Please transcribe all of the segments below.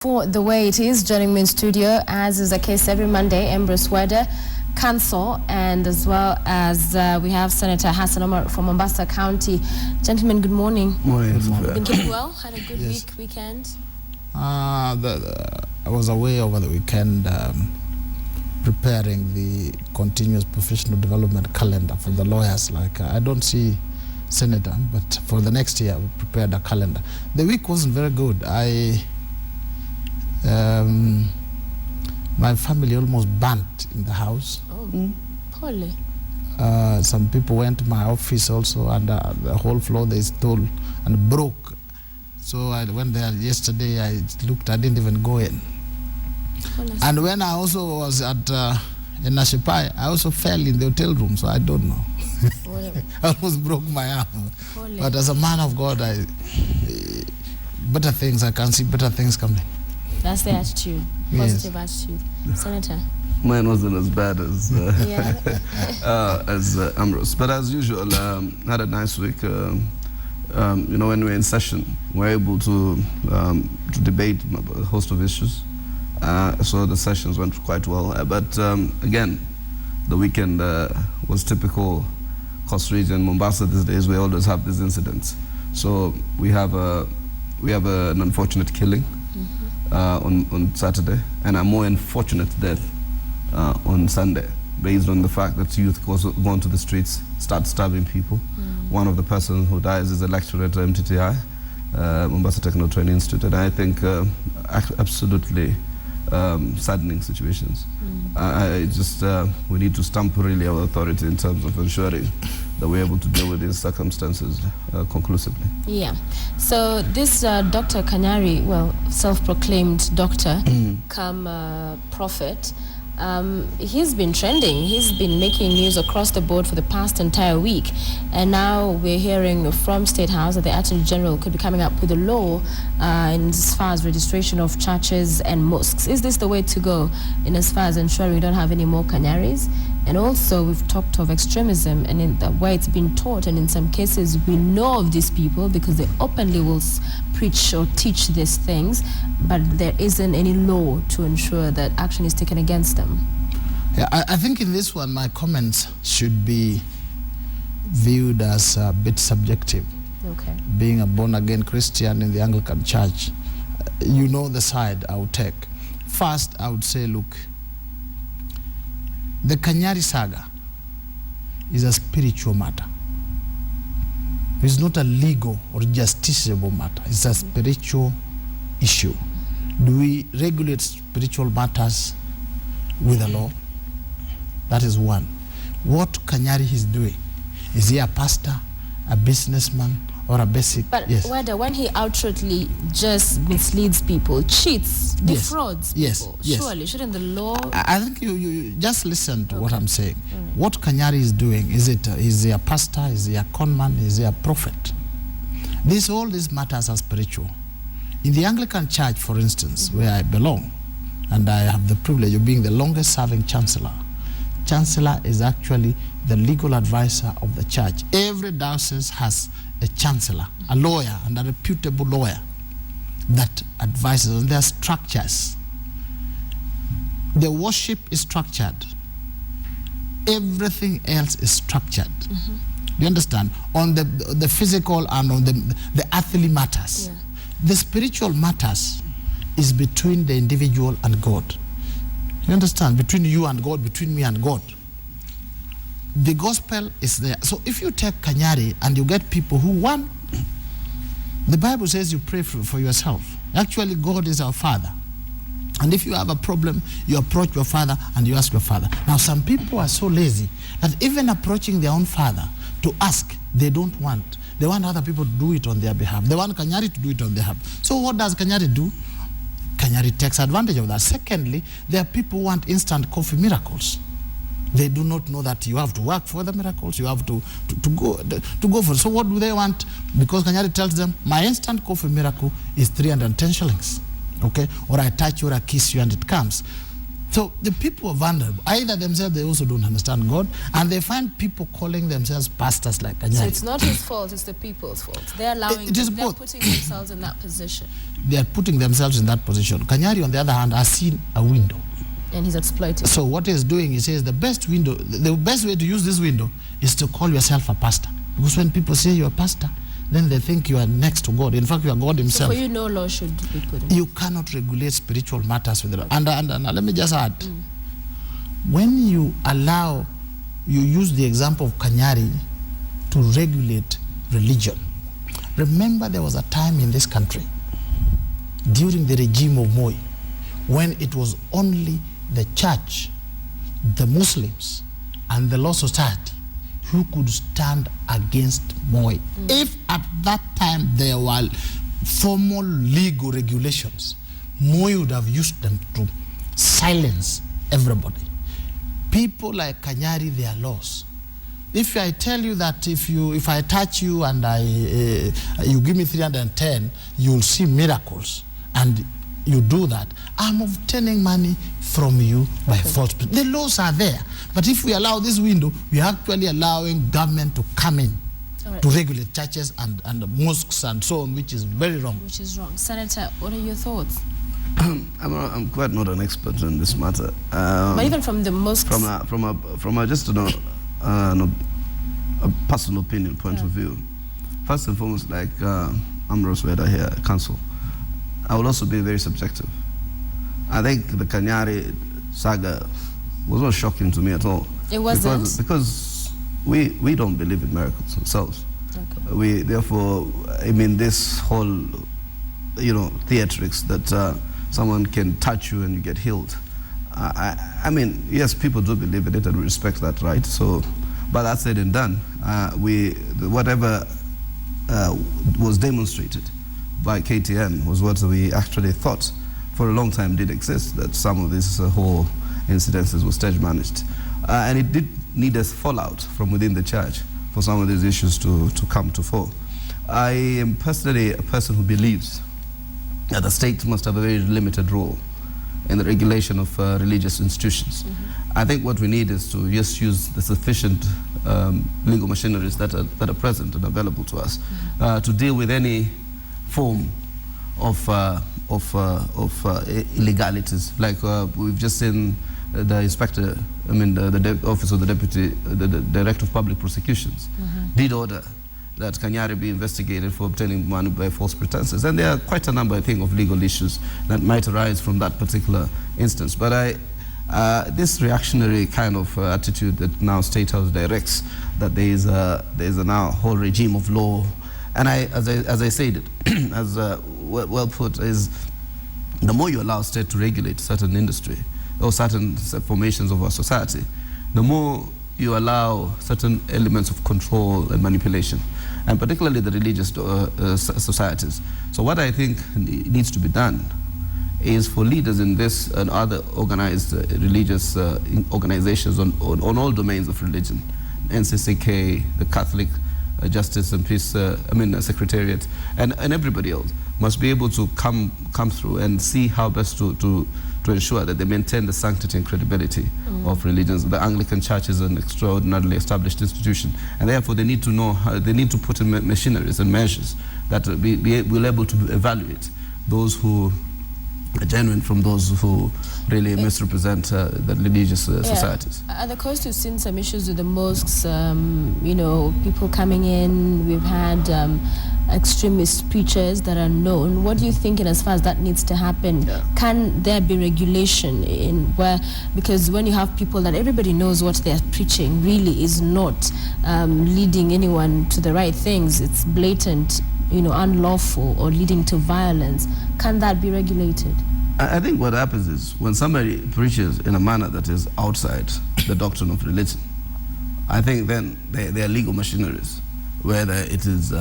For the way it is, joining me in studio, as is the case every Monday, Ambrose Weda, Council, and as well as we have Senator Hassan Omar from Mombasa County. Gentlemen, good morning. Morning. Been keeping well? Had a good weekend? I was away over the weekend preparing the continuous professional development calendar for the lawyers. I don't see Senator, but for the next year we prepared a calendar. The week wasn't very good. My family almost burnt in the house. Oh, poorly. Some people went to my office also, and the whole floor they stole and broke. So I went there yesterday. I looked. I didn't even go in. And when I also was at in Nashipai, I also fell in the hotel room. So I don't know. I almost broke my arm. But as a man of God, better things. I can see better things coming. That's the attitude, positive attitude. Senator? Mine wasn't as bad as Ambrose, but as usual, had a nice week. You know, when we're in session, we're able to debate a host of issues. So the sessions went quite well. But again, the weekend was typical Coast Region. Mombasa these days, we always have these incidents. So we have an unfortunate killing on Saturday, and a more unfortunate death on Sunday, based on the fact that youth go on to the streets, start stabbing people. One of the persons who dies is a lecturer at MTTI, Mombasa Technical Training Institute, and I think absolutely saddening situations. We need to stamp really our authority in terms of ensuring that we're able to deal with these circumstances conclusively. Yeah. So this Dr. Kanyari, well, self-proclaimed doctor, come prophet, he's been trending. He's been making news across the board for the past entire week. And now we're hearing from State House that the Attorney General could be coming up with a law in as far as registration of churches and mosques. Is this the way to go in as far as ensuring we don't have any more Kanyaris? And also we've talked of extremism and in the way it's been taught, and in some cases we know of these people because they openly will preach or teach these things, but there isn't any law to ensure that action is taken against them. Yeah, I think in this one my comments should be viewed as a bit subjective. Okay. Being a born-again Christian in the Anglican Church, you know the side I would take. First, I would say, look, the Kanyari saga is a spiritual matter. It's not a legal or justiciable matter. It's a spiritual issue. Do we regulate spiritual matters with a law? That is one. What Kanyari is doing, is he a pastor, a businessman, or a basic? But yes. Weda, when he outrightly just misleads people, cheats, defrauds people, surely shouldn't the law? I think you just listen to what I'm saying. What Kanyari is doing, is he a pastor, is he a conman, is he a prophet? All these matters are spiritual. In the Anglican Church, for instance, where I belong, and I have the privilege of being the longest serving chancellor. Chancellor is actually the legal advisor of the church. Every diocese has a chancellor, a lawyer, and a reputable lawyer that advises, and there are structures. The worship is structured. Everything else is structured. Do you understand? On the physical and on the earthly matters. Yeah. The spiritual matters is between the individual and God. You understand? Between you and God, between me and God. The gospel is there. So if you take Kanyari and you get people who want, the Bible says you pray for yourself. Actually, God is our Father. And if you have a problem, you approach your father and you ask your father. Now, some people are so lazy that even approaching their own father to ask, they don't want. They want other people to do it on their behalf. They want Kanyari to do it on their behalf. So what does Kanyari do? Kanyari takes advantage of that. Secondly, there are people who want instant coffee miracles. They do not know that you have to work for the miracles. You have to go for it. So what do they want? Because Kanyari tells them, my instant coffee miracle is 310 shillings. Okay? Or I touch you or I kiss you and it comes. So the people are vulnerable. Either themselves, they also don't understand God, and they find people calling themselves pastors like Kanyari. So it's not his fault, it's the people's fault. They're allowing It is them, they're both. putting themselves in that position. They are putting themselves in that position. Kanyari, on the other hand, has seen a window. And he's exploiting. So what he's doing, he says the best way to use this window is to call yourself a pastor. Because when people say you're a pastor, then they think you are next to God. In fact, you are God himself. So for you, no law should be put in. You cannot regulate spiritual matters with the law. And let me just add, when you use the example of Kanyari to regulate religion. Remember, there was a time in this country during the regime of Moi when it was only the church, the Muslims, and the Law Society who could stand against Moi. If at that time there were formal legal regulations, Moi would have used them to silence everybody. People like Kanyari, they are lost. If I tell you that if I touch you and you give me 310, you'll see miracles, and you do that, I'm obtaining money from you by false. The laws are there, but if we allow this window, we are actually allowing government to come in to regulate churches and mosques and so on, which is very wrong. Which is wrong. Senator, what are your thoughts? I'm quite not an expert in this matter. But even from the mosques, from a just a personal opinion point of view, first and foremost, like Ambrose Weda here at Council, I will also be very subjective. I think the Kanyari saga was not shocking to me at all. It wasn't? Because we don't believe in miracles ourselves. Okay. Therefore, I mean, this whole, theatrics that someone can touch you and you get healed. I mean, yes, people do believe in it and we respect that, right? So, but that said and done, whatever was demonstrated by KTN was what we actually thought for a long time did exist, that some of these whole incidences were stage managed. And it did need a fallout from within the church for some of these issues to come to fore. I am personally a person who believes that the state must have a very limited role in the regulation of religious institutions. I think what we need is to just use the sufficient legal machineries that are present and available to us to deal with any form of illegalities. Like we've just seen the inspector, the office of the deputy, the director of public prosecutions, did order that Kanyari be investigated for obtaining money by false pretenses. And there are quite a number, I think, of legal issues that might arise from that particular instance. But this reactionary kind of attitude that now State House directs, that there is a now whole regime of law. And as I said, as well put, is the more you allow state to regulate certain industry or certain formations of our society, the more you allow certain elements of control and manipulation, and particularly the religious societies. So what I think needs to be done is for leaders in this and other organized religious organizations on all domains of religion, NCCK, the Catholic Justice and Peace Secretariat, and everybody else must be able to come through and see how best to ensure that they maintain the sanctity and credibility of religions. The Anglican Church is an extraordinarily established institution, and therefore they need to know they need to put in machineries and measures that will be able to evaluate those who are genuine from those who really misrepresent the religious societies. At the coast, we've seen some issues with the mosques, people coming in. We've had extremist preachers that are known. What do you think, in as far as that needs to happen? Can there be regulation because when you have people that everybody knows what they're preaching really is not leading anyone to the right things, it's blatant, unlawful or leading to violence, can that be regulated? I think what happens is when somebody preaches in a manner that is outside the doctrine of religion, I think then there are legal machineries, whether it is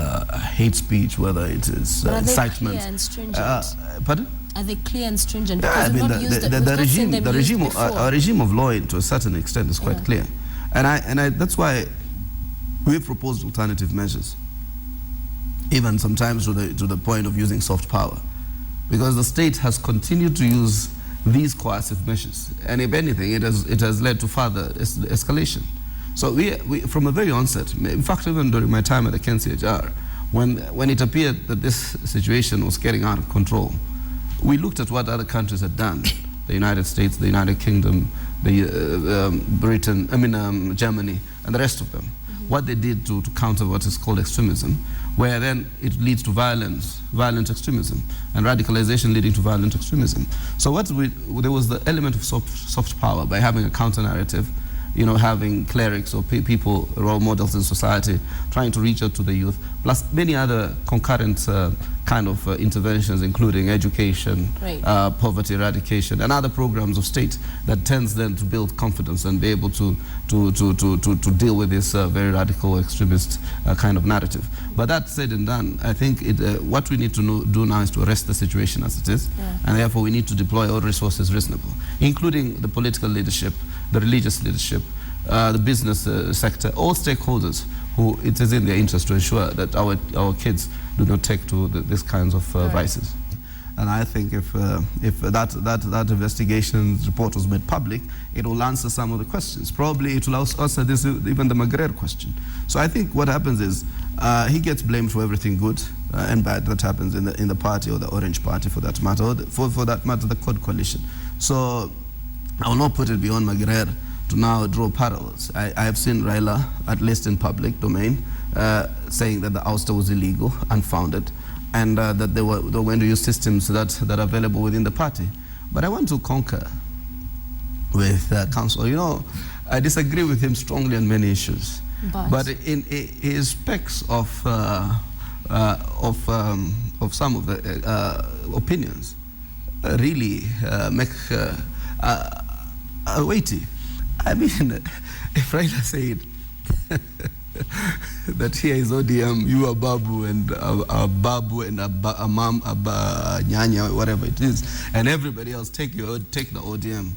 hate speech, whether it is incitement. Are they clear and stringent? Pardon? Are they clear and stringent? Yeah, I mean, the regime of law, to a certain extent, is quite clear, and that's why we've proposed alternative measures, even sometimes to the point of using soft power, because the state has continued to use these coercive measures. And if anything, it has led to further escalation. So we from a very onset, in fact, even during my time at the KNCHR, when it appeared that this situation was getting out of control, we looked at what other countries had done. The United States, the United Kingdom, Britain, Germany, and the rest of them. What they did to counter what is called extremism, where then it leads to violent extremism, and radicalization leading to violent extremism. So there was the element of soft power by having a counter-narrative, having clerics or people, role models in society, trying to reach out to the youth, plus many other concurrent kind of interventions, including education, right, poverty eradication, and other programs of state that tends then to build confidence and be able to deal with this very radical extremist kind of narrative. But that said and done, I think what we need to do now is to arrest the situation as it is, and therefore we need to deploy all resources reasonable, including the political leadership, the religious leadership, the business sector, all stakeholders who it is in their interest to ensure that our kids do not take to these kinds of vices. And I think if that investigation report was made public, it will answer some of the questions. Probably it will answer even the Maguire question. So I think what happens is he gets blamed for everything good and bad that happens in the party, or the Orange Party for that matter, or for that matter the Code Coalition. So I will not put it beyond Maguire to now draw parallels. I have seen Raila, at least in public domain, saying that the ouster was illegal, unfounded, and that they were going to use systems that are available within the party. But I want to concur with counsel. I disagree with him strongly on many issues. But in his specs of some of the opinions really make weighty. I mean, if Raila said that here is ODM, you are Babu, and Babu and Amam, Nyanya, whatever it is, and everybody else take the ODM,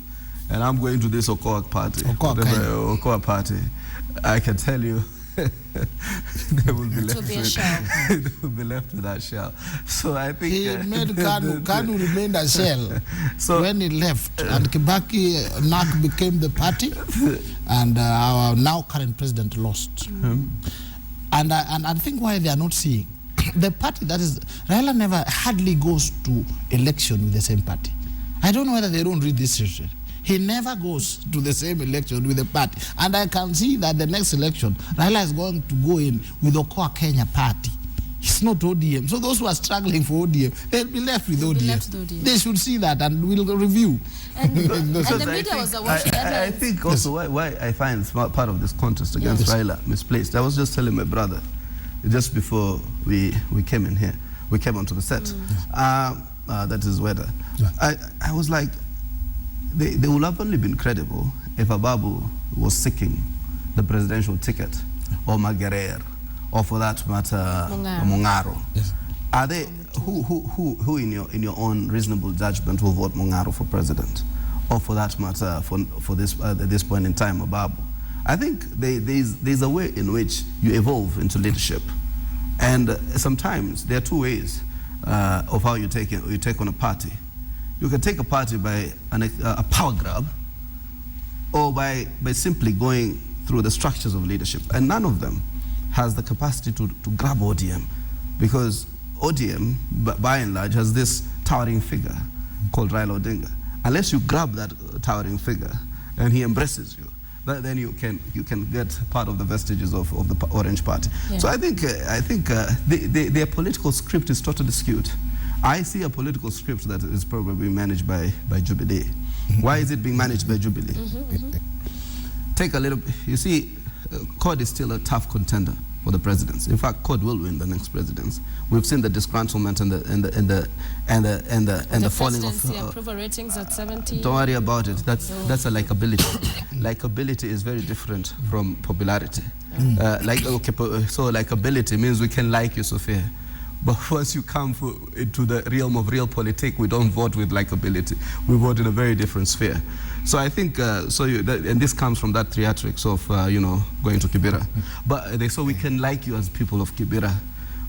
and I'm going to this Okoa party, Okoa party, I can tell you, they will be left with that shell. So I think he made Kanu remain a shell. So when he left, and Kibaki NARC became the party, and our now current president lost. And I think why they are not seeing the party that is Raila never hardly goes to election with the same party. I don't know whether they don't read this history. He never goes to the same election with the party. And I can see that the next election, Raila is going to go in with Okoa Kenya party. It's not ODM. So those who are struggling for ODM, they'll be left with ODM. They should see that, and we'll review. And the media was watching. I think also why I find part of this contest against Raila misplaced. I was just telling my brother, just before we came in here, we came onto the set. That is weather. I was like, they would have only been credible if Ababu was seeking the presidential ticket, or Maguire, or for that matter, Mungaro. Yes. Are they who in your own reasonable judgment will vote Mungaro for president, or for that matter for this at this point in time, Ababu? I think there's a way in which you evolve into leadership, and sometimes there are two ways of how you take on a party. You can take a party by a power grab, or by simply going through the structures of leadership. And none of them has the capacity to grab ODM, because ODM, by and large, has this towering figure called Raila Odinga. Unless you grab that towering figure and he embraces you, then you can get part of the vestiges of the Orange Party. Yeah. So I think their political script is totally skewed. I see a political script that is probably managed by Jubilee. Why is it being managed by Jubilee? Take a little. You see, CORD is still a tough contender for the presidency. In fact, CORD will win the next presidency. We've seen the disgruntlement and the falling of approval ratings at 70. Don't worry about it. That's a likability. Likability is very different from popularity. So likability means we can like you, Sophia. But once you come into the realm of realpolitik, we don't vote with likability. We vote in a very different sphere. So I think, and this comes from that theatrics of, going to Kibera. But so we can like you as people of Kibera,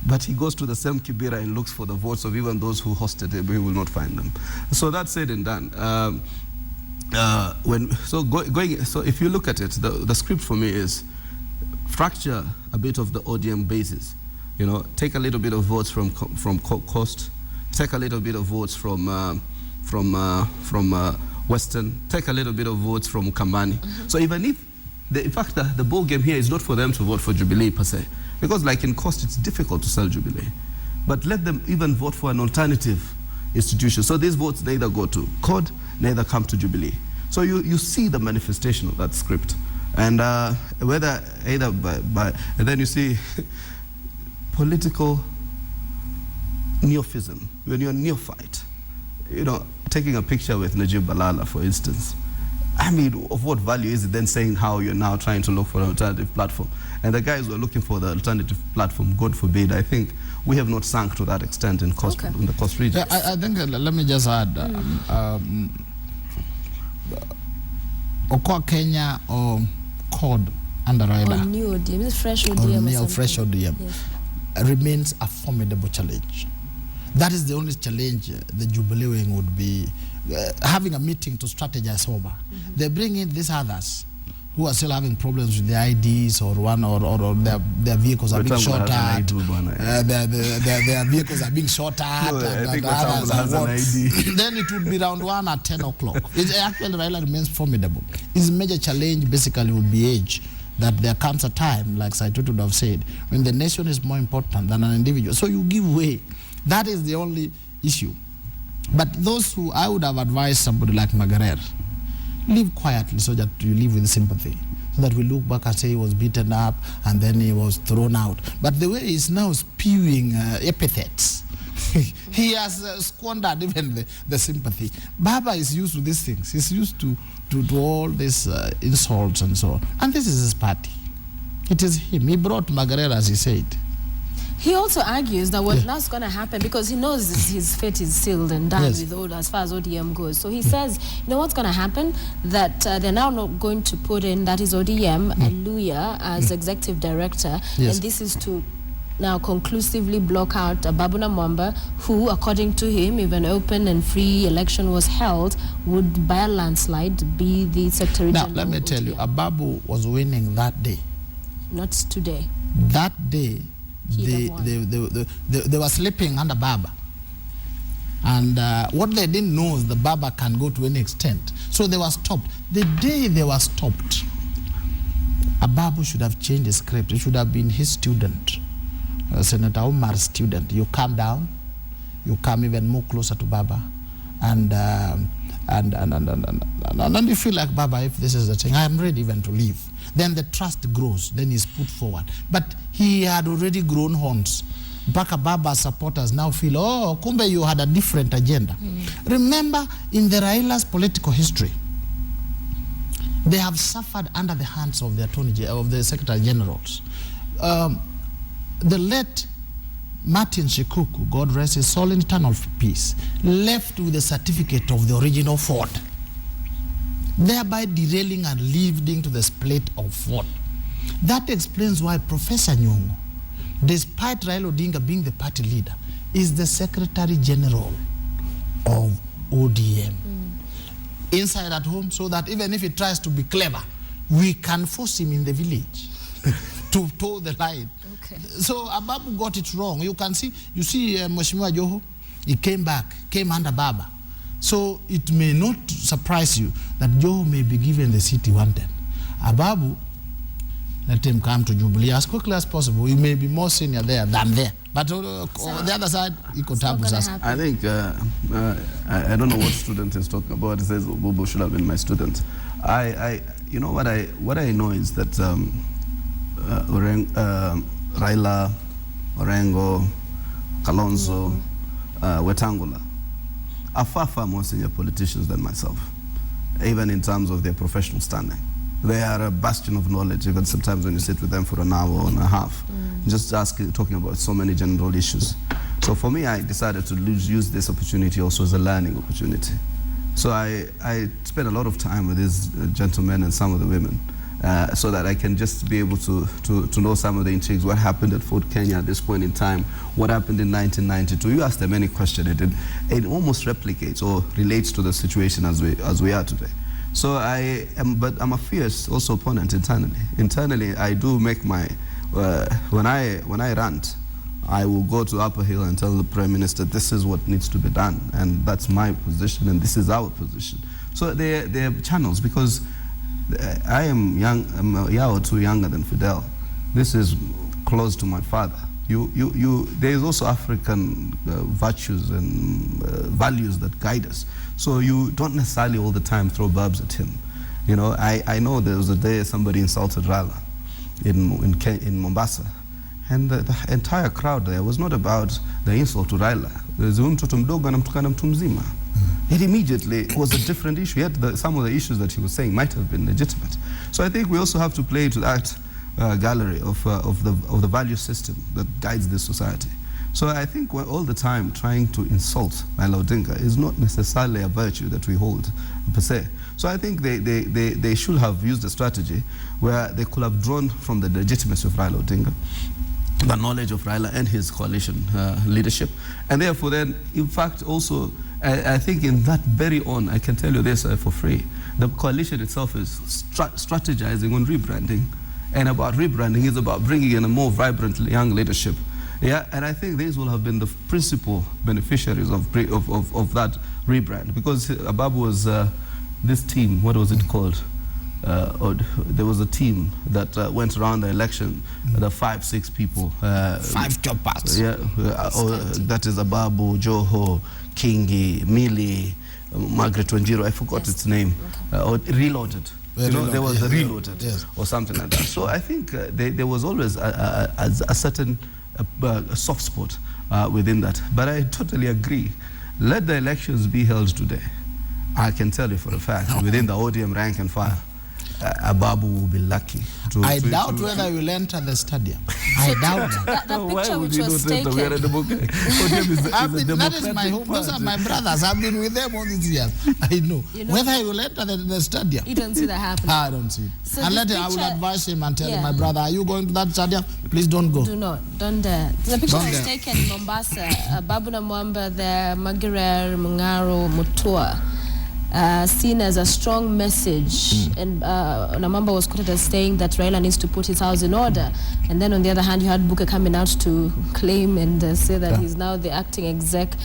but he goes to the same Kibera and looks for the votes of even those who hosted him. He will not find them. So that's said and done. So if you look at it, the script for me is fracture a bit of the ODM basis. You know, take a little bit of votes from Coast, take a little bit of votes from Western, take a little bit of votes from Ukambani. So even if, in fact, the ball game here is not for them to vote for Jubilee per se, because like in Coast, it's difficult to sell Jubilee. But let them even vote for an alternative institution. So these votes neither go to CORD, neither come to Jubilee. So you see the manifestation of that script. And whether either and then you see political neophyism. When you're a neophyte, you know, taking a picture with Najib Balala, for instance, I mean, of what value is it then saying how you're now trying to look for an alternative platform? And the guys who are looking for the alternative platform, God forbid, I think we have not sunk to that extent in, in the Coast region. Yeah, I think, let me just add, Okoa Kenya or CORD under Raila, or new ODM, fresh ODM, fresh ODM, yes, remains a formidable challenge. That is the only challenge the Jubilee wing would be having a meeting to strategize over. They bring in these others who are still having problems with their IDs or their vehicles are being shot at. Their vehicles are being shot at. Then it would be round 1 at 10 o'clock. Actually, Raila remains formidable. His major challenge basically would be age. That there comes a time, like Saitutu would have said, when the nation is more important than an individual. So you give way. That is the only issue. But those who, I would have advised somebody like Magarer, live quietly so that you live with sympathy. So that we look back and say he was beaten up and then he was thrown out. But the way he's now spewing epithets, he has squandered even the sympathy. Baba is used to these things. He's used to all these insults and so on. And this is his party. It is him. He brought Magarer, as he said. He also argues that what's now going to happen, because he knows his fate is sealed and done with all, as far as ODM goes. So he says, you know what's going to happen? That they're now not going to put in, that is ODM, Aluya as executive director. And this is to now conclusively block out Babuna Mwamba, who, according to him, if an open and free election was held, would by a landslide be the Secretary General. Now, let me tell you, Ababu was winning that day. Not today. That day, they were sleeping under Baba. And what they didn't know is the Baba can go to any extent. So they were stopped. The day they were stopped, Ababu should have changed the script. It should have been his student. Senator Umar's student. You come down, you come even more closer to Baba, and you feel like, Baba, if this is the thing, I am ready even to leave. Then the trust grows, then he's put forward. But he had already grown horns. Baka Baba's supporters now feel, oh, kumbe you had a different agenda. Remember, in the Raila's political history, they have suffered under the hands of the Secretary Generals. The late Martin Shikuku, God rest his soul in eternal peace, left with a certificate of the original Ford, thereby derailing and leading to the split of Ford. That explains why Professor Nyong'o, despite Raila Odinga being the party leader, is the Secretary General of ODM. Inside at home, so that even if he tries to be clever, we can force him in the village to toe the line. So Ababu got it wrong. You can see, Mheshimiwa Joho, he came under Baba. So it may not surprise you that Joho may be given the seat he wanted. Ababu, let him come to Jubilee as quickly as possible. He may be more senior there than there. But on the other side, he could have us. I think, I don't know what student is talking about. He says, Bobo should have been my student. You know what I know is that Raila, Orengo, Kalonzo, Wetangula are far more senior politicians than myself, even in terms of their professional standing. They are a bastion of knowledge, even sometimes when you sit with them for an hour and a half, just talking about so many general issues. So for me, I decided to use this opportunity also as a learning opportunity. So I spent a lot of time with these gentlemen and some of the women. so that I can just be able to know some of the intrigues. What happened at Fort Kenya at this point in time? What happened in 1992? You ask them any question, it almost replicates or relates to the situation as we are today. So but I'm a fierce also opponent internally. Internally, I do make my when I rant, I will go to Upper Hill and tell the Prime Minister this is what needs to be done, and that's my position, and this is our position. So they're channels, because I am young, I'm a year or two younger than Fidel. This is close to my father. There is also African virtues and values that guide us. So you don't necessarily all the time throw barbs at him. You know, I know there was a day somebody insulted Raila in Mombasa, and the entire crowd there was not about the insult to Raila. It immediately was a different issue. Yet some of the issues that he was saying might have been legitimate. So I think we also have to play to that gallery of the value system that guides this society. So I think we're all the time trying to insult Raila Odinga is not necessarily a virtue that we hold per se. So I think they should have used a strategy where they could have drawn from the legitimacy of Raila Odinga, the knowledge of Raila and his coalition leadership, and therefore then, in fact, also, I think in that very own, I can tell you this for free, the coalition itself is strategizing on rebranding, and about rebranding is about bringing in a more vibrant young leadership. Yeah, and I think these will have been the principal beneficiaries of that rebrand, because Ababu was this team, what was it called? There was a team that went around the election, the 5-6 people. 5 choppers. Yeah, that is Ababu, Joho, Kingi, Mili, Margaret Wanjiru, I forgot its name, or Reloaded. You know, there was a Reloaded or something like that. So I think there was always a certain soft spot within that. But I totally agree. Let the elections be held today. I can tell you for a fact, within the ODM rank and file, Ababu will be lucky. I doubt whether you will enter the stadium. I doubt that. That picture which was taken. That is my home. Those are my brothers. I've been with them all these years. I know. You know, whether you will enter the stadium. You don't see that happening. I don't see it. So unless I will advise him and tell him, my brother, are you going to that stadium? Please don't go. Do not. Don't dare. The picture was taken in Mombasa. Babu na Mwamba there, Magirer, Mungaro, Mutua. Seen as a strong message, and Namamba was quoted as saying that Raila needs to put his house in order. And then on the other hand, you had Buka coming out to claim and say that he's now the acting exec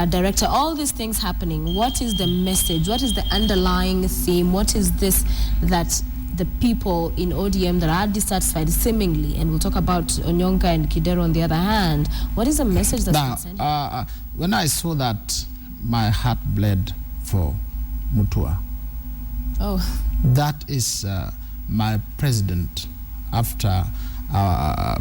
director. All these things happening. What is the message? What is the underlying theme? What is this that the people in ODM that are dissatisfied seemingly, and we'll talk about Onyonka and Kidero on the other hand, what is the message that's been sent? When I saw that, my heart bled for Mutua. Oh. That is my president. After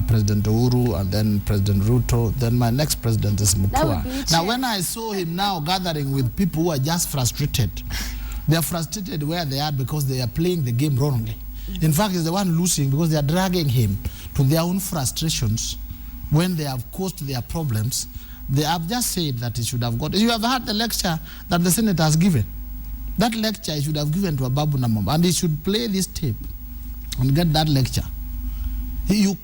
President Uhuru and then President Ruto, then my next president is Mutua. Now when I saw him now gathering with people who are just frustrated, they are frustrated where they are because they are playing the game wrongly. In fact, he's the one losing because they are dragging him to their own frustrations when they have caused their problems. They have just said that he should have got. You have heard the lecture that the Senate has given. That lecture he should have given to Ababu Namwamba, and he should play this tape and get that lecture. You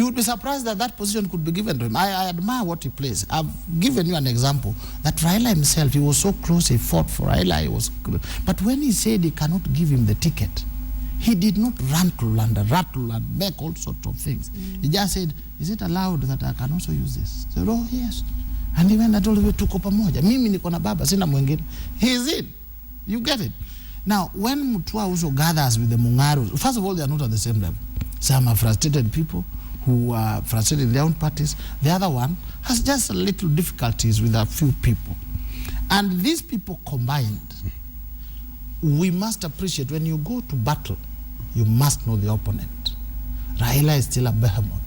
would be surprised that that position could be given to him. I admire what he plays. I've given you an example that Raila himself, he was so close, he fought for Raila, he was close. But when he said he cannot give him the ticket, he did not rattle and make all sorts of things. He just said, is it allowed that I can also use this? I said, oh yes. And he went and told me, tuko pamoja. Mimi niko na baba, sina mwingine. He's in. You get it? Now, when Mutua also gathers with the Mungaros, first of all, they are not at the same level. Some are frustrated people who are frustrated in their own parties. The other one has just a little difficulties with a few people. And these people combined, we must appreciate when you go to battle, you must know the opponent. Raila is still a behemoth.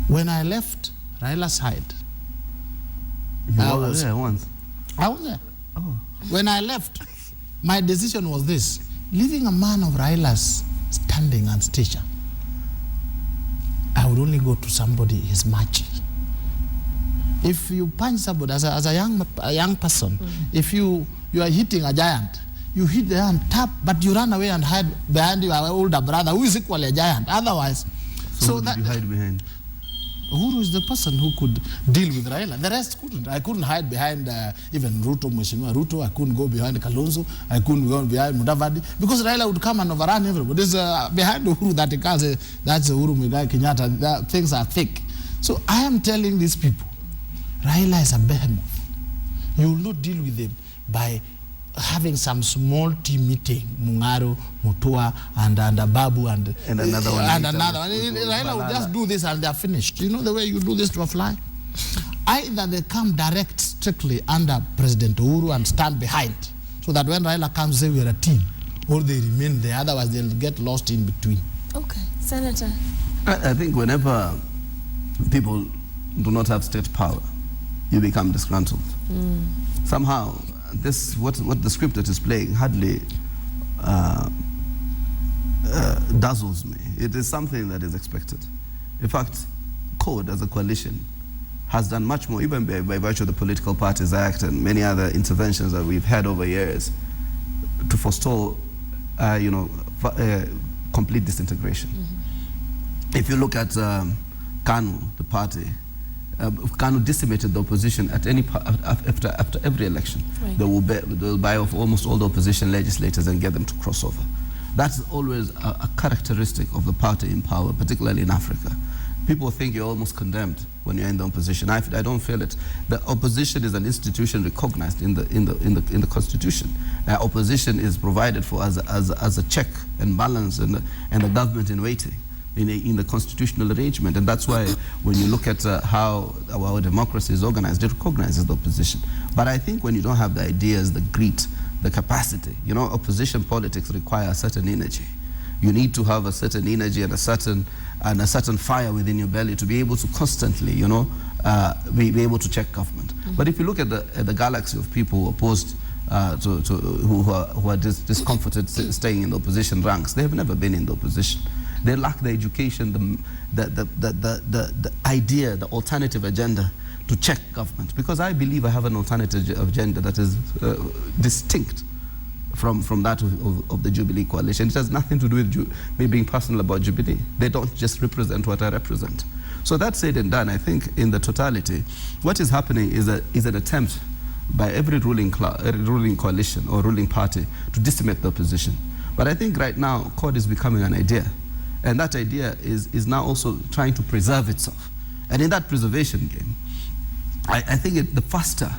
When I left Raila's side, I was there once. I was there. Oh. When I left, my decision was this: leaving a man of Raila's standing and stature, I would only go to somebody his match. If you punch somebody as a young person, if you are hitting a giant, you hit the hand, tap, but you run away and hide behind your older brother, who is equally a giant. Otherwise, so who did you hide behind? Uhuru is the person who could deal with Raila. The rest couldn't. I couldn't hide behind even Ruto, Mheshimiwa Ruto. I couldn't go behind Kalonzo. I couldn't go behind Mudavadi, because Raila would come and overrun everybody. There's behind Uhuru that he can't say, that's Uhuru Muigai Kenyatta. Things are thick. So I am telling these people, Raila is a behemoth. You will not deal with him by having some small team meeting, Mungaro, Mutua, and Babu, and another one. And another one. Raila will just do this and they are finished. You know the way you do this to a fly? Either they come direct strictly under President Uhuru and stand behind, so that when Raila comes, say we are a team, or they remain there. Otherwise, they'll get lost in between. Okay, Senator. I think whenever people do not have state power, you become disgruntled. Somehow, this what the script that is playing hardly dazzles me. It is something that is expected. In fact, CORD as a coalition has done much more, even by virtue of the Political Parties Act and many other interventions that we've had over years, to forestall, complete disintegration. If you look at KANU, the party, KANU decimated the opposition at after every election. Right. They will buy off almost all the opposition legislators and get them to cross over. That's always a characteristic of the party in power, particularly in Africa. People think you're almost condemned when you're in the opposition. I don't feel it. The opposition is an institution recognized in the Constitution. Opposition is provided for as a check and balance and the government in waiting in the constitutional arrangement. And that's why when you look at how our democracy is organized, it recognizes the opposition. But I think when you don't have the ideas, the grit, the capacity, opposition politics require a certain energy. You need to have a certain energy and a certain fire within your belly to be able to constantly, be able to check government. But if you look at the galaxy of people who opposed who are discomforted staying in the opposition ranks, they have never been in the opposition. They lack the education, the idea, the alternative agenda to check government. Because I believe I have an alternative agenda that is distinct from that of the Jubilee coalition. It has nothing to do with me being personal about Jubilee. They don't just represent what I represent. So that said and done, I think in the totality, what is happening is an attempt by every ruling coalition or ruling party to decimate the opposition. But I think right now, CORD is becoming an idea. And that idea is now also trying to preserve itself. And in that preservation game, I think the faster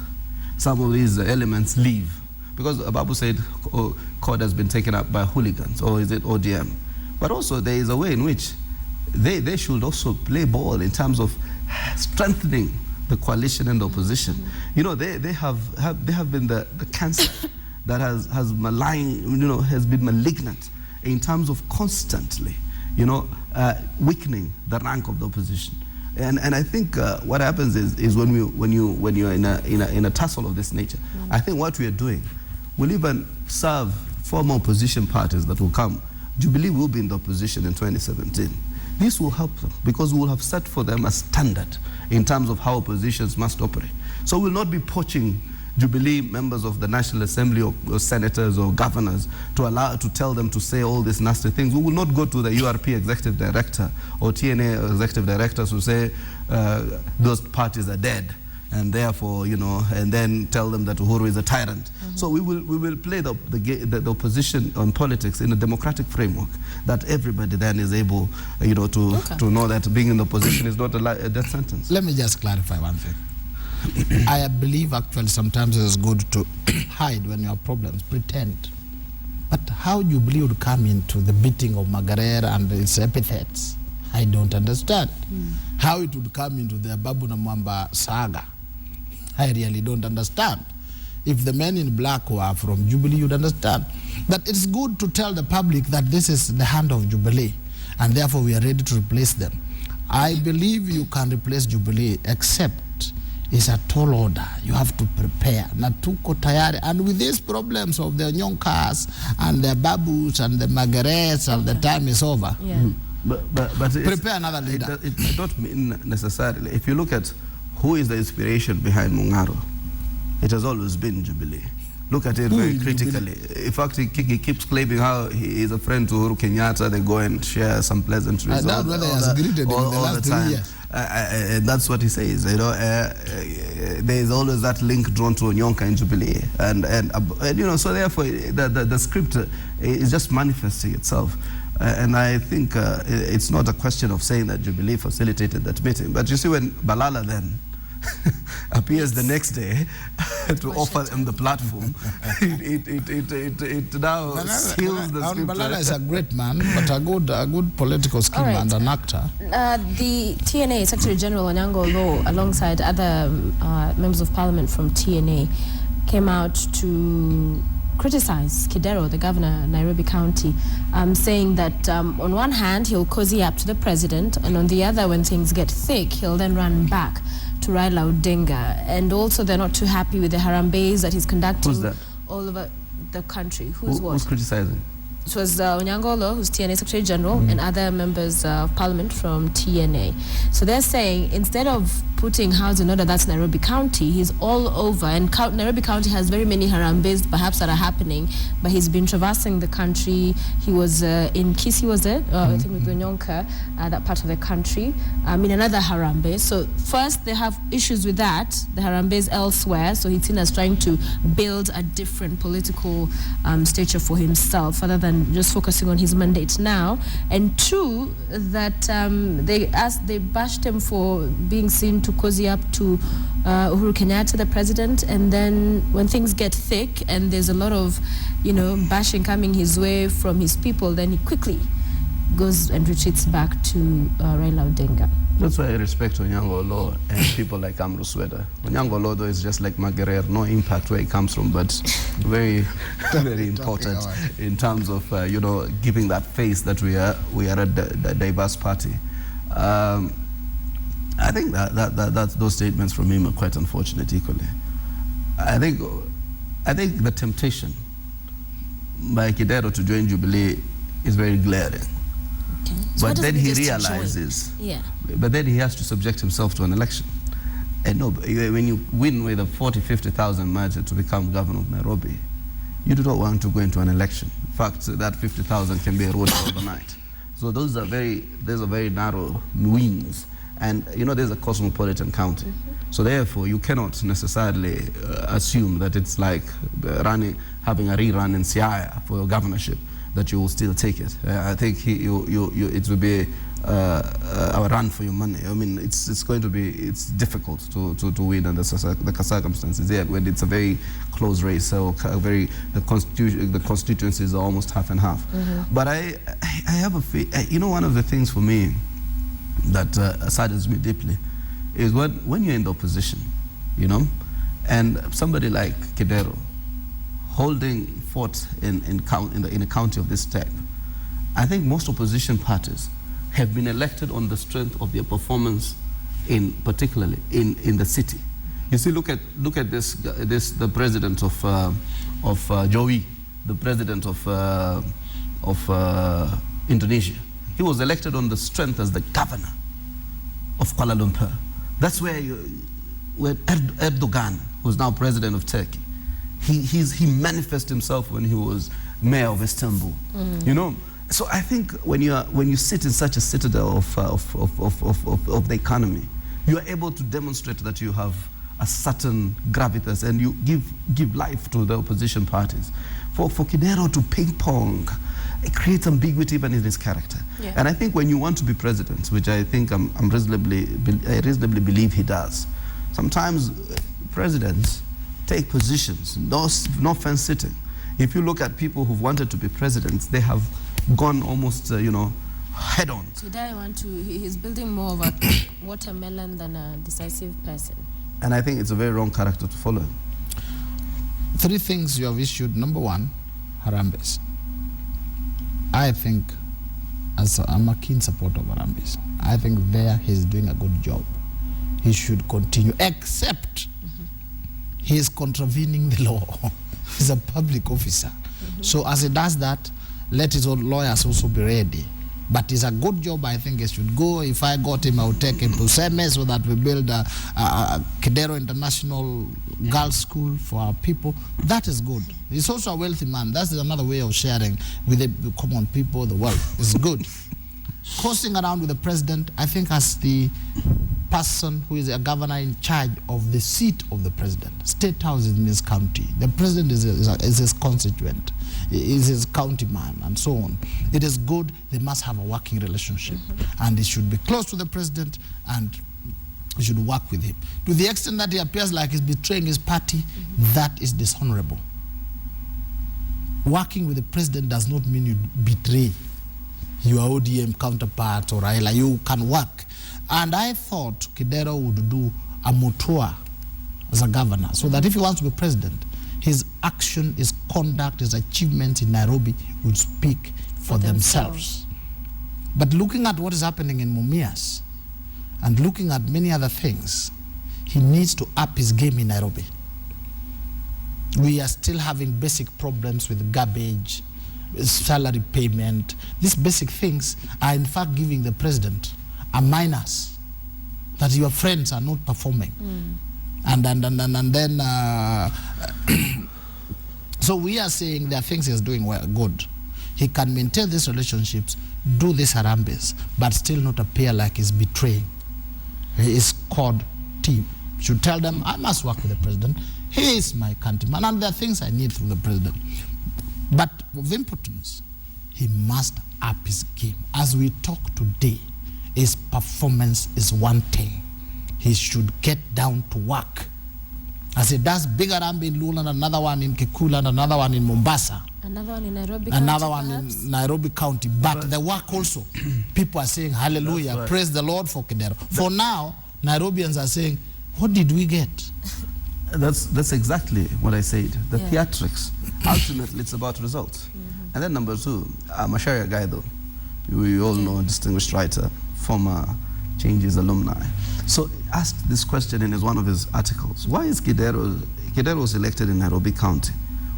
some of these elements leave, because Babu said CORD has been taken up by hooligans, or is it ODM? But also there is a way in which they should also play ball in terms of strengthening the coalition and the opposition. They have been the cancer that has been malignant in terms of constantly weakening the rank of the opposition. And I think what happens is when you're in a tussle of this nature, I think what we are doing will even serve former opposition parties that will come. Jubilee will be in the opposition in 2017. This will help them because we will have set for them a standard in terms of how oppositions must operate. So we'll not be poaching Jubilee members of the National Assembly or senators or governors to tell them to say all these nasty things. We will not go to the URP executive director or TNA executive directors who say those parties are dead, and therefore, and then tell them that Uhuru is a tyrant. So we will play the opposition on politics in a democratic framework that everybody then is able, to know that being in the opposition is not a death sentence. Let me just clarify one thing. I believe actually sometimes it is good to hide when you have problems, pretend. But how Jubilee would come into the beating of Margaret and its epithets, I don't understand. How it would come into the Babu na Mwamba saga, I really don't understand. If the men in black were from Jubilee, you'd understand. But it's good to tell the public that this is the hand of Jubilee, and therefore we are ready to replace them. I believe you can replace Jubilee, except it's a tall order. You have to prepare. Natuko tayari. And with these problems of the Nyonkas and the Babus and the Margarets, and the time is over. Yeah. But prepare another leader. It don't mean necessarily. If you look at who is the inspiration behind Mungaro, it has always been Jubilee. look at it very critically. In fact, he keeps claiming how he is a friend to Uhuru Kenyatta. They go and share some pleasantries. I doubt whether he has greeted him in the last 3 years. And that's what he says. You know, there is always that link drawn to Onyonka and Jubilee, and you know, so therefore the script is just manifesting itself. And I think it's not a question of saying that Jubilee facilitated that meeting, but you see, when Balala then appears the next day to offer them the platform, it now seals the script. Balala is a great man, but a good political schemer and an actor. The TNA Secretary General Onyango Law, alongside other members of Parliament from TNA, came out to criticize Kidero, the governor of Nairobi County, saying that on one hand he'll cozy up to the president, and on the other, when things get thick, he'll then run back to Raila Odinga. And also they're not too happy with the Harambes that he's conducting all over the country. Who's criticizing? It was Onyango Law, who's TNA Secretary General, and other members of Parliament from TNA. So they're saying, instead of putting house in order, that's Nairobi County, he's all over, and Nairobi County has very many Harambes perhaps that are happening, but he's been traversing the country. He was in Kisii, was it? I think with Onyonka, that part of the country, in another Harambe. So first they have issues with that, the Harambes elsewhere, so he's seen as trying to build a different political stature for himself, other than just focusing on his mandate now. And two, that they bashed him for being seen to cozy up to Uhuru Kenyatta, the president, and then when things get thick and there's a lot of, bashing coming his way from his people, then he quickly goes and retreats back to Raila Odinga. That's why I respect Onyango Law and people like Amru Sweda. Onyango Law, though, is just like Maguire, no impact where he comes from, but very, very important in terms of, giving that face that we are a diverse party. I think that those statements from him are quite unfortunate equally. I think the temptation by Kidero to join Jubilee is very glaring. Okay. So but then he realizes, but then he has to subject himself to an election. And no, when you win with a 40-50,000 margin to become governor of Nairobi, you do not want to go into an election. In fact, that 50,000 can be eroded overnight. So those are very narrow wins. And there's a cosmopolitan county. So therefore, you cannot necessarily assume that it's like having a rerun in Siaya for your governorship, that you will still take it. I think it will be a run for your money. I mean, it's difficult to win under the circumstances here when it's a very close race. So the constituencies are almost half and half. But I have a one of the things for me that saddens me deeply is when you're in the opposition, and somebody like Kidero holding fort in a county of this type. I think most opposition parties have been elected on the strength of their performance particularly in the city. You see, look at this the president of Joey, the president of Indonesia. He was elected on the strength as the governor of Kuala Lumpur. That's where Erdogan, who's now president of Turkey, he manifested himself when he was mayor of Istanbul. So I think when you sit in such a citadel of the economy, you are able to demonstrate that you have a certain gravitas and you give life to the opposition parties. For Kidero to ping pong, it creates ambiguity even in his character. Yeah. And I think when you want to be president, which I think I reasonably believe he does, sometimes presidents take positions, no fence sitting. If you look at people who've wanted to be presidents, they have gone almost, head on. He's building more of a watermelon than a decisive person. And I think it's a very wrong character to follow. 3 things you have issued. Number 1, Harambes. I think, I'm a keen supporter of Harambes. I think there he's doing a good job. He should continue, except he is contravening the law. He's a public officer. So as he does that, let his own lawyers also be ready But it's a good job. I think he should go. If I got him, I would take him to Seme so that we build a Kidero International Girls' School for our people. That is good. He's also a wealthy man. That's another way of sharing with the common people the wealth. It's good. Coursing around with the president, I think, as the person who is a governor in charge of the seat of the president. State House is in his county. The president is his constituent, is his county man, and so on. It is good. They must have a working relationship, and he should be close to the president, and we should work with him. To the extent that he appears like he's betraying his party, that is dishonorable. Working with the president does not mean you betray your ODM counterpart or Raila. You can work. And I thought Kidero would do a mutua as a governor, so that if he wants to be president, his action, his conduct, his achievements in Nairobi would speak for themselves. But looking at what is happening in Mumias and looking at many other things, he needs to up his game in Nairobi. We are still having basic problems with garbage, salary payment. These basic things are in fact giving the president a minus, that your friends are not performing. And then so we are saying there are things he's doing well, good. He can maintain these relationships, do these harambes, but still not appear like he's betraying his squad team. Should tell them, I must work with the president. He is my countryman, and there are things I need from the president. But of importance, he must up his game. As we talk today, his performance is one thing. He should get down to work. As he does big harambe in Luland, another one in Kikula, and another one in Mombasa. Another one in Nairobi another County, one perhaps? in Nairobi County. But the work also, people are saying, hallelujah, right. Praise the Lord for Kidero. For now, Nairobians are saying, what did we get? That's exactly what I said. The theatrics. Ultimately, it's about results. And then number two, Macharia Gaido, you all know, distinguished writer, former Changes alumni. So asked this question in one of his articles. Why is Kidero was elected in Nairobi County?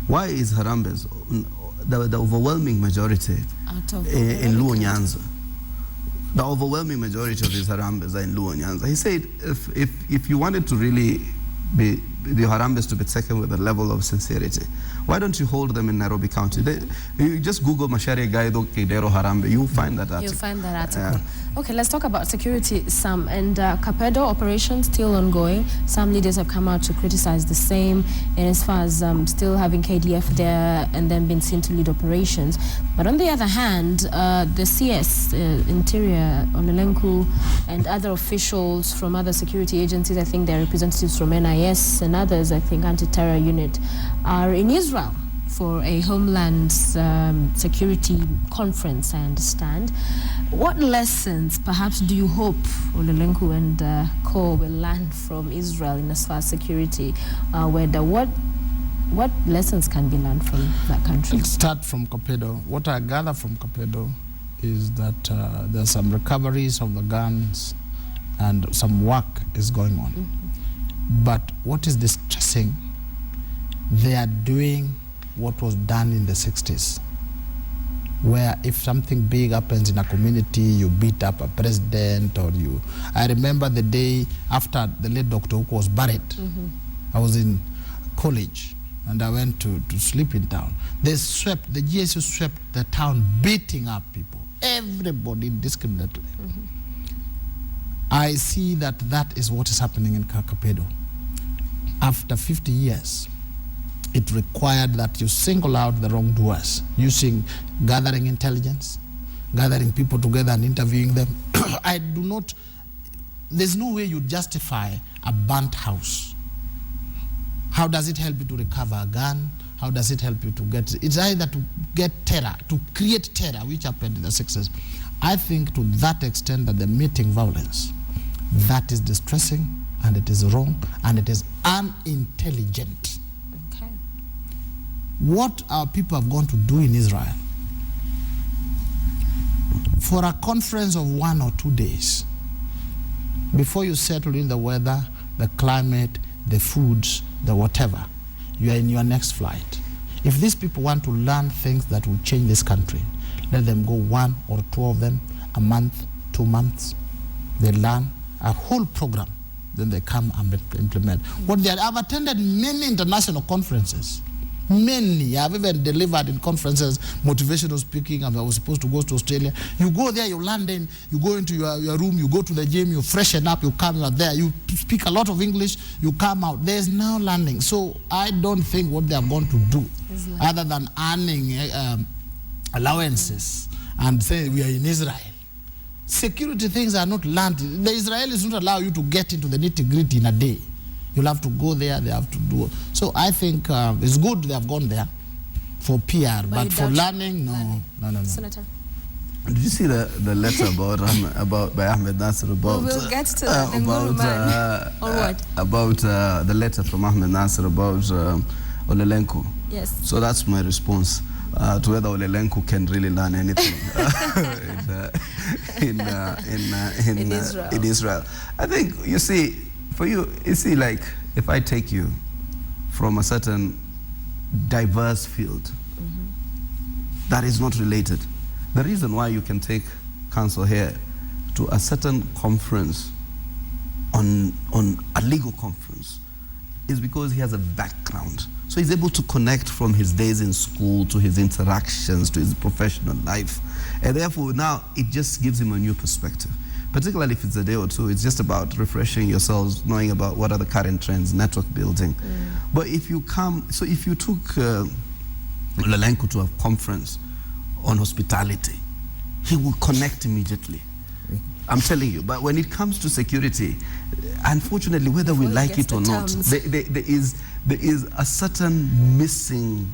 Why is Harambes the overwhelming majority in Luo Nyanza? The overwhelming majority of these Harambes are in Luo Nyanza. He said if you wanted to really be the Harambes to be taken with a level of sincerity, why don't you hold them in Nairobi County? You just Google Macharia Gaido Kidero Harambe, you'll find that article. You'll find that article. Okay, let's talk about security, Sam. And Kapedo operation still ongoing. Some leaders have come out to criticize the same, and as far as still having KDF there and then being seen to lead operations. But on the other hand, the CS, Interior, Olelenku, and other officials from other security agencies, I think they're representatives from NIS and others, I think anti-terror unit, are in Israel for a homeland security conference, I understand. What lessons perhaps do you hope Olelenku and Co will learn from Israel in as far as security? What lessons can be learned from that country? Let's start from Kapedo. What I gather from Kapedo is that there are some recoveries of the guns and some work is going on. But what is distressing, they are doing what was done in the 60s, where if something big happens in a community, you beat up a president or you... I remember the day after the late Dr. Uko was buried, I was in college and I went to sleep in town. They swept, the GSU swept the town, beating up people, everybody indiscriminately. I see that that is what is happening in Kapedo. After 50 years, it required that you single out the wrongdoers, gathering intelligence, gathering people together and interviewing them. There's no way you justify a burnt house. How does it help you to recover a gun? How does it help you to it's either to get terror, to create terror, which happened in the 60s. I think to that extent that they're meeting violence, that is distressing and it is wrong and it is unintelligent. What our people have gone to do in Israel for a conference of 1 or 2 days, before you settle in the weather, the climate, the foods, the whatever, you are in your next flight. If these people want to learn things that will change this country, Let them go 1 or 2 of them a month, 2 months. They learn a whole program. Then they come and implement. What they are, I've attended many international conferences. Many. I've even delivered in conferences, motivational speaking. I was supposed to go to Australia. You go there, you land in, you go into your room, you go to the gym, you freshen up, you come out there, you speak a lot of English, you come out. There's now landing. So I don't think what they are going to do, other than earning allowances and saying we are in Israel. Security things are not learned. The Israelis don't allow you to get into the nitty-gritty in a day. You'll have to go there, they have to do it. So I think it's good they have gone there for PR, but for learning, no. Senator? Did you see the letter about by Ahmed Nasser about we'll get to that about the letter from Ahmed Nasser about Olelenko? Yes. So that's my response to whether Olelenko can really learn anything in Israel. I think, you see, for you see, like, if I take you from a certain diverse field that is not related, the reason why you can take counsel here to a certain conference on a legal conference is because he has a background. So he's able to connect from his days in school to his interactions to his professional life. And therefore now it just gives him a new perspective. Particularly if it's a day or two, it's just about refreshing yourselves, knowing about what are the current trends, network building. But if you if you took Olelenko to a conference on hospitality, he will connect immediately. I'm telling you. But when it comes to security, unfortunately, whether we like it or not, there is a certain missing,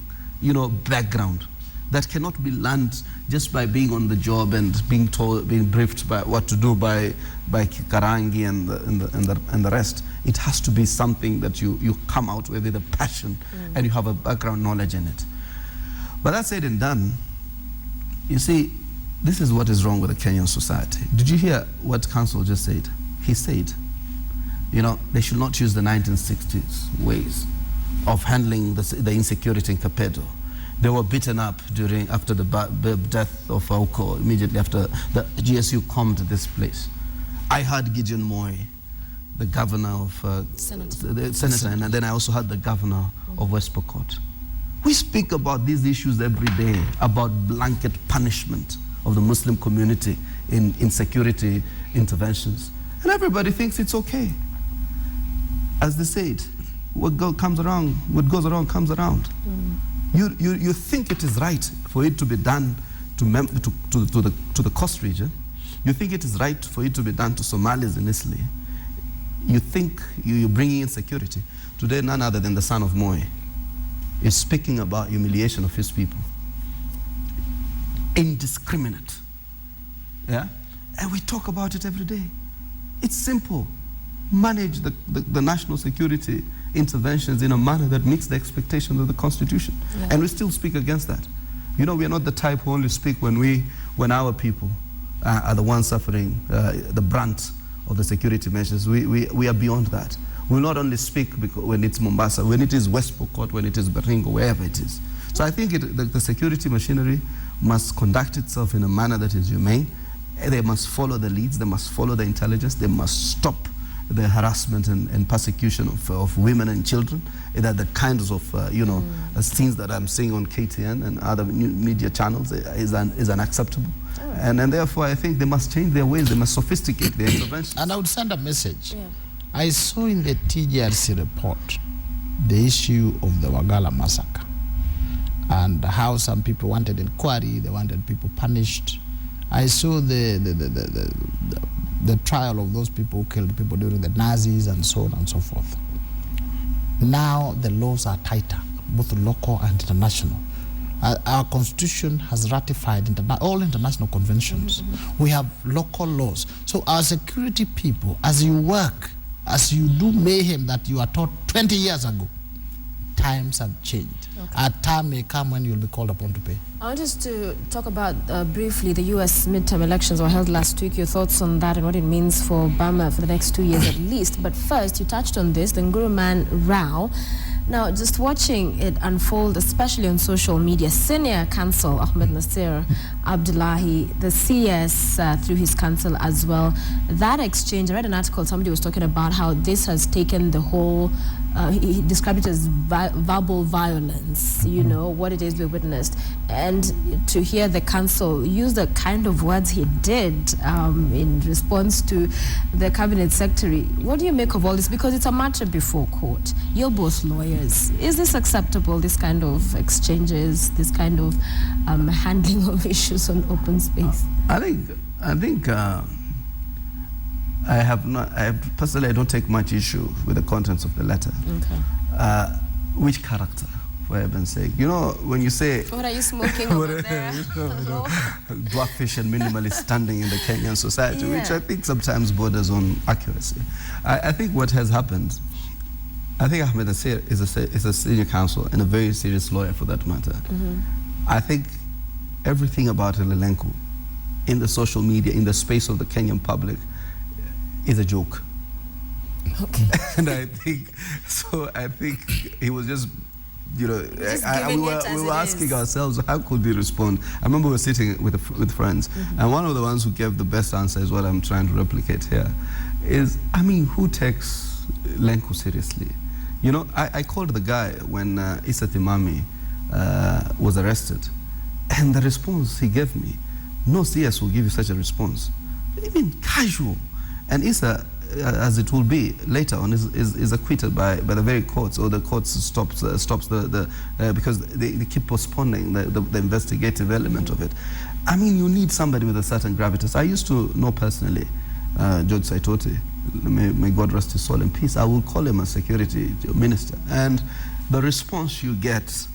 background that cannot be learned just by being on the job and being briefed by what to do by Karangi and the rest. It has to be something that you come out with a passion and you have a background knowledge in it. But that said and done, you see, this is what is wrong with the Kenyan society. Did you hear what Council just said? He said, they should not use the 1960s ways of handling the insecurity in Kapedo. They were beaten up after the death of Auko, immediately after the GSU combed this place. I heard Gideon Moi, the governor of the senator, and then I also heard the governor of West Pokot. We speak about these issues every day, about blanket punishment of the Muslim community in security interventions. And everybody thinks it's okay. As they said, what goes around comes around. You think it is right for it to be done to the coast region. You think it is right for it to be done to Somalis in Italy. You think you're bringing in security. Today, none other than the son of Moi is speaking about humiliation of his people. Indiscriminate. Yeah? And we talk about it every day. It's simple. Manage the national security interventions in a manner that meets the expectations of the Constitution. Yeah. And we still speak against that. We are not the type who only speak when our people are the ones suffering the brunt of the security measures. We are beyond that. We will not only speak when it's Mombasa, when it is West Pokot, when it is Baringo, wherever it is. So I think the security machinery must conduct itself in a manner that is humane. They must follow the leads, they must follow the intelligence, they must stop the harassment and persecution of women and children. That the kinds of things that I'm seeing on KTN and other media channels is unacceptable. Right. And therefore I think they must change their ways, they must sophisticate their interventions. And I would send a message. Yeah. I saw in the TJRC report the issue of the Wagala massacre and how some people wanted inquiry, they wanted people punished. I saw the trial of those people who killed people during the Nazis and so on and so forth. Now the laws are tighter, both local and international. Our constitution has ratified all international conventions. We have local laws. So our security people, as you work, as you do mayhem that you are taught 20 years ago, times have changed. Okay. A time may come when you'll be called upon to pay. I want us to talk about briefly the U.S. midterm elections were held last week. Your thoughts on that and what it means for Burma for the next 2 years at least. But first, you touched on this, the Nguruman Rao. Now, just watching it unfold, especially on social media, Senior Counsel Ahmed Nasir Abdullahi, the CS through his counsel as well, that exchange, I read an article, somebody was talking about how this has taken the whole, he described it as verbal violence, you know, what it is we witnessed. And to hear the counsel use the kind of words he did in response to the cabinet secretary, what do you make of all this? Because it's a matter before court. You're both lawyers. Is this acceptable, this kind of exchanges, this kind of handling of issues on open space? I think personally, I don't take much issue with the contents of the letter. Okay. Which character, for heaven's sake? You know, when you say... What are you smoking over there? Dwarfish and minimalist standing in the Kenyan society, Yeah. which I think sometimes borders on accuracy. I think what has happened, I think Ahmed Nasir is a senior counsel and a very serious lawyer for that matter. I think everything about Lelenku in the social media, in the space of the Kenyan public, is a joke. Okay. And I think he was just, you know, we were asking ourselves, how could we respond? I remember we were sitting with friends, and one of the ones who gave the best answer is what I'm trying to replicate here, is, I mean, who takes Lenku seriously? You know, I called the guy when Issa Timami was arrested, and the response he gave me, no CS will give you such a response. I mean, casual. And Issa, as it will be later on, is acquitted by the very courts, or the courts stops because they keep postponing the investigative element of it. I mean, you need somebody with a certain gravitas. I used to know personally George Saitoti, may God rest his soul in peace. I will call him a security minister, and the response you get,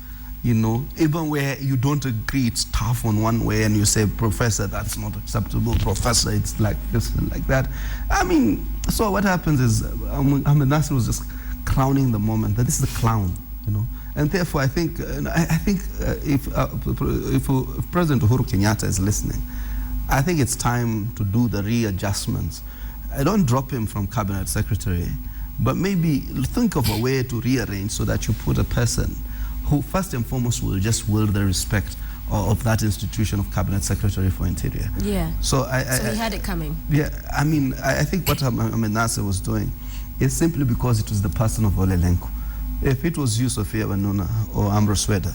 you know, even where you don't agree, it's tough on one way, and you say, Professor, that's not acceptable, Professor, it's like this and like that. I mean, so what happens is, Ahmed Nasir was just crowning the moment that this is a clown, you know. And therefore, I think if President Uhuru Kenyatta is listening, I think it's time to do the readjustments. I don't drop him from cabinet secretary, but maybe think of a way to rearrange so that you put a person who first and foremost will just will the respect of that institution of cabinet secretary for interior. Yeah. So he had it coming. Yeah, I mean, I think what Ahmed Nasir was doing is simply because it was the person of Ole Lenku. If it was you, Sophia Wanuna or Ambrose Sweda,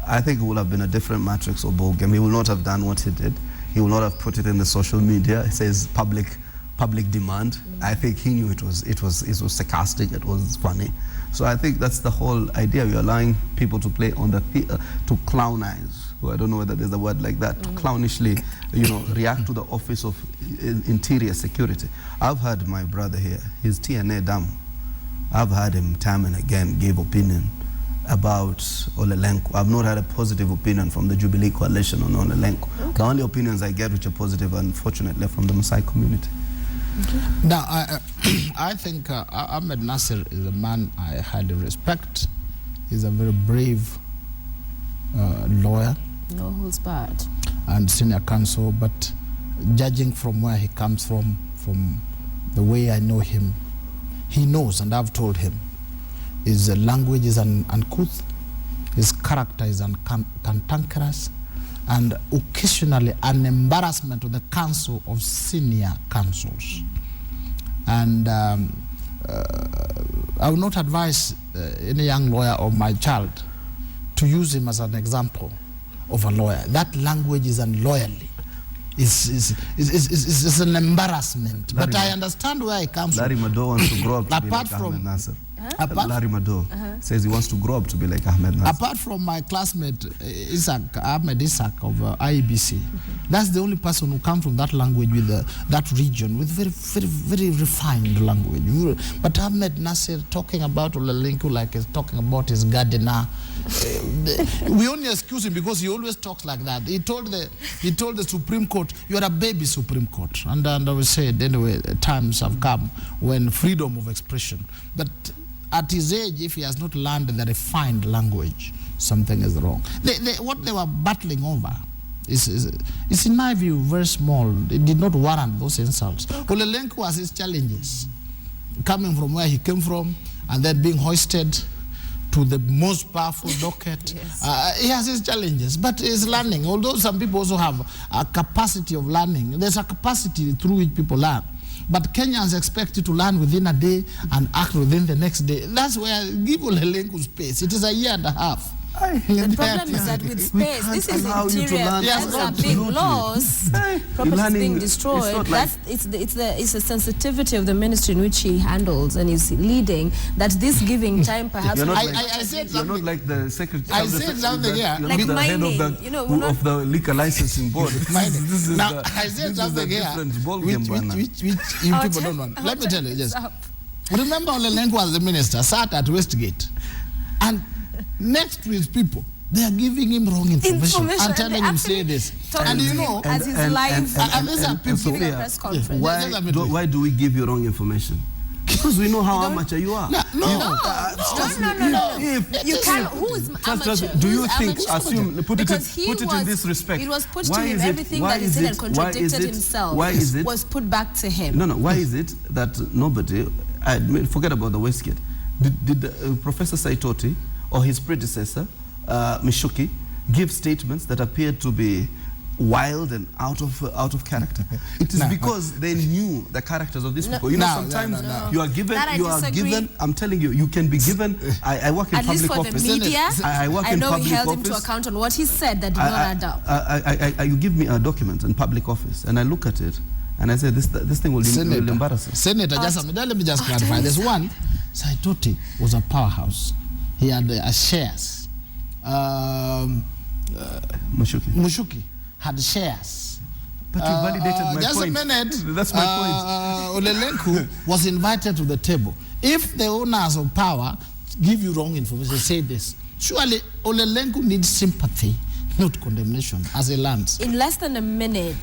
I think it would have been a different matrix or ballgame. He would not have done what he did. He would not have put it in the social media. It says public demand. I think he knew it was sarcastic. It was funny. So I think that's the whole idea. We're allowing people to play on the to clownize. Well, I don't know whether there's a word like that. To clownishly, you know, react to the Office of Interior Security. I've heard my brother here, his TNA Damu. I've heard him time and again give opinion about Ole Lenku. I've not had a positive opinion from the Jubilee Coalition on Ole Lenku. Okay. The only opinions I get which are positive, unfortunately, are from the Maasai community. Okay. Now, I think Ahmed Nasir is a man I highly respect. He's a very brave lawyer. No holds barred. And senior counsel, but judging from where he comes from the way I know him, he knows, and I've told him, his language is uncouth, his character is cantankerous, and occasionally an embarrassment to the council of senior counsels. And I would not advise any young lawyer or my child to use him as an example of a lawyer. That language is unlawyerly. It's an embarrassment. But I understand where he comes from. Larry Mado wants to grow up to be like Ahmed Nasir. Larry Mado says he wants to grow up to be like Ahmed Nasir. Apart from my classmate Ahmed Isaac of IEBC, that's the only person who comes from that language with that region with very, very, very refined language. But Ahmed Nasir talking about Ole Lenku like he's talking about his gardener. We only excuse him because he always talks like that. He told the Supreme Court, "You are a baby Supreme Court," and we said anyway. Times have come when freedom of expression, but at his age, if he has not learned the refined language, something is wrong. What they were battling over is in my view, very small. It did not warrant those insults. Ole Lenku has his challenges, coming from where he came from, and then being hoisted to the most powerful docket. Yes. He has his challenges, but he's learning. Although some people also have a capacity of learning, there's a capacity through which people learn. But Kenyans expect you to learn within a day and act within the next day. That's where give Ole Lenku space. It is a year and a half. The problem is that with space, this is interior. That's a big loss. Property being destroyed. It's a sensitivity of the ministry in which he handles and is leading. That this giving time perhaps. I said you're not like the secretary. I said something here. You're like the head of the liquor licensing board. This is now I said something here, which you people don't want. Let me tell you, just remember Ole Lenku as the minister sat at Westgate, and next to his people, they are giving him wrong information and telling him say this. And you know, as his live, and these are people giving a press conference. Why do we give you wrong information? Because we know how amateur you are. No. You can't. Who is amateur? Do you think? Assume. Put it in this respect. It was put to him. Everything that he said and contradicted himself was put back to him. No. Why is it that nobody? Forget about the Westgate. Did Professor Saitoti or his predecessor, Mishuki, give statements that appeared to be wild and out of character? It is because they knew the characters of these people. You know, sometimes you are given. I'm telling you, you can be given. I work in at public least for office. The media, I work in public office. I know we held him to account on what he said that did not add up. You give me a document in public office, and I look at it, and I say this thing will embarrass us. Senator, let me just clarify. There's one. Saitoti was a powerhouse. He had shares. Mushuki had shares. But you validated my just point. Just a minute. That's my point. Ole Lenku was invited to the table. If the owners of power give you wrong information, say this. Surely Ole Lenku needs sympathy, not condemnation, as he learns. In less than a minute,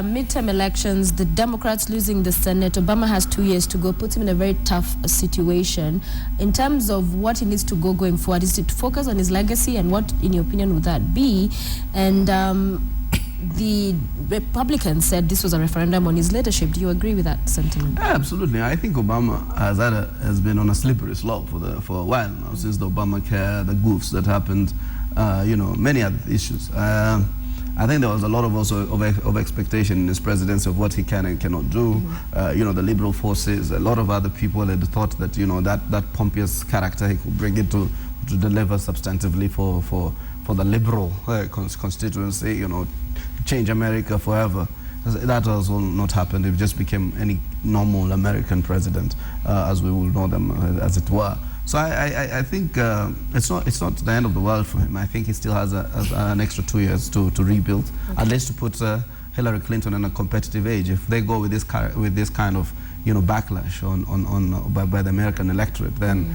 midterm elections, the Democrats losing the Senate, Obama has 2 years to go, puts him in a very tough situation. In terms of what he needs to go going forward, is it to focus on his legacy, and what, in your opinion, would that be? And the Republicans said this was a referendum on his leadership. Do you agree with that sentiment? Yeah, absolutely. I think Obama has been on a slippery slope for a while now, since the Obamacare, the goofs that happened, many other issues. I think there was a lot of expectation in his presidency of what he can and cannot do. The liberal forces, a lot of other people had thought that that pompous character he could bring it to deliver substantively for the liberal constituency, change America forever. That has all not happened. It just became any normal American president, as we will know them, as it were. So I think it's not the end of the world for him. I think he still has an extra 2 years to rebuild, at least to put Hillary Clinton in a competitive age. If they go with this kind of backlash by the American electorate, then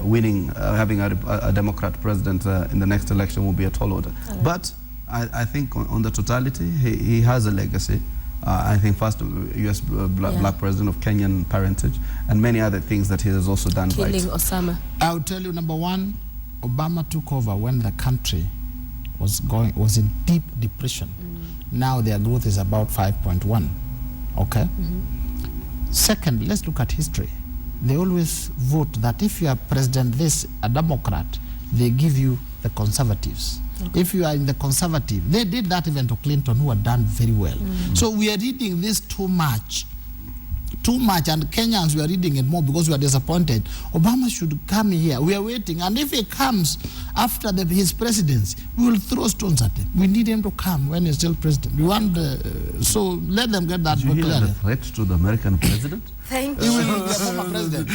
winning, having a Democrat president in the next election will be a tall order. But I think on the totality, he has a legacy. I think first U.S. black president of Kenyan parentage, and many other things that he has also done right. Killing Osama. I'll tell you, number one, Obama took over when the country was in deep depression. Now their growth is about 5.1. Okay. Second, let's look at history. They always vote that if you are president, a Democrat, they give you the conservatives. Okay. If you are in the conservative, they did that even to Clinton, who had done very well. So we are reading this too much, and Kenyans, we are reading it more because we are disappointed. Obama should come here. We are waiting, and if he comes after his presidency, we will throw stones at him. We need him to come when he's still president. We want so let them get that. Did you hear the threat to the American president? Thank He you. will be the former president.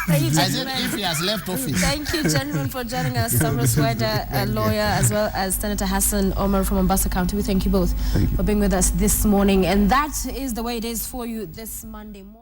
Thank you, I said if he has left office. Thank you, gentlemen, for joining us. Samra Sweda, a lawyer, as well as Senator Hassan Omar from Mombasa County. We thank you both for being with us this morning. And that is the way it is for you this Monday morning.